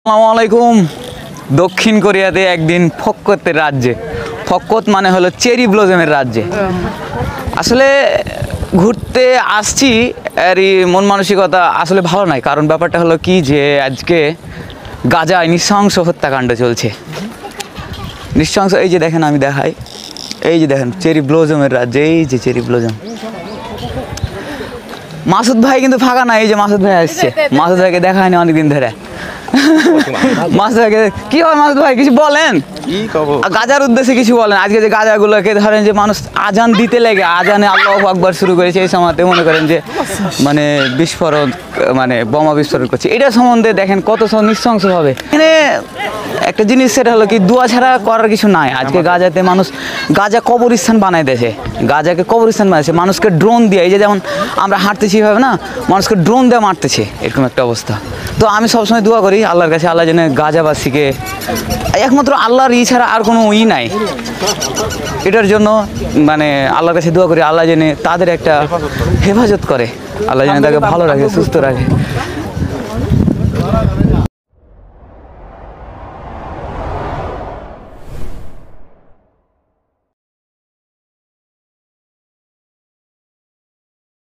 আসসালামু আলাইকুম। দক্ষিণ কোরিয়াতে একদিন ফক্কতের রাজ্যে, ফক্কত মানে হলো চেরি ব্লজমের রাজ্যে আসলে ঘুরতে আসছি। এরই মন মানসিকতা আসলে ভালো নাই, কারণ ব্যাপারটা হলো কি যে আজকে গাজায় নৃশংস হত্যাকাণ্ড চলছে। নৃশংস, এই যে দেখেন, আমি দেখাই, এই যে দেখেন চেরি ব্লজমের রাজ্যে, এই যে চেরি ব্লজম। মাসুদ ভাই কিন্তু ফাঁকা না, এই যে মাসুদ ভাই আসছে। মাসুদ ভাইকে দেখা হয়নি অনেকদিন ধরে। মাসুদ ভাইকে কি হয়, মাসুদ ভাই কিছু বলেন, গাজার উদ্দেশ্যে কিছু বলেন। আজকে যে গাজাগুলোকে ধরেন যে মানুষ আজান দিতে লেগে, আজানে আল্লাহু আকবার শুরু করেছে, এই সময়তে মনে করেন যে মানে বিস্ফোরণ, মানে বোমা বিস্ফোরণ করছে। এটা সম্বন্ধে দেখেন কত নৃশংসভাবে। এখানে একটা জিনিস, সেটা হলো কি দোয়া ছাড়া করার কিছু নাই। আজকে গাজাতে মানুষ গাজা কবরস্থান বানাই দিয়েছে, গাজাকে কবরস্থান বানাইছে মানুষকে ড্রোন দিয়ে। এই যে যেমন আমরা হাঁটতেছি ভাবে না, মানুষকে ড্রোন দিয়ে মারতেছে, এরকম একটা অবস্থা। তো আমি সবসময় দোয়া করি আল্লাহর কাছে, আল্লাহ যেন গাজাবাসীকে, একমাত্র আল্লাহর ছাড়া আর কোনো নাই এটার জন্য, মানে আল্লাহর কাছে দোয়া করি আল্লাহ যেন তাদের একটা হেফাজত করে, আল্লাহ যেন তাকে ভালো রাখে, সুস্থ রাখে।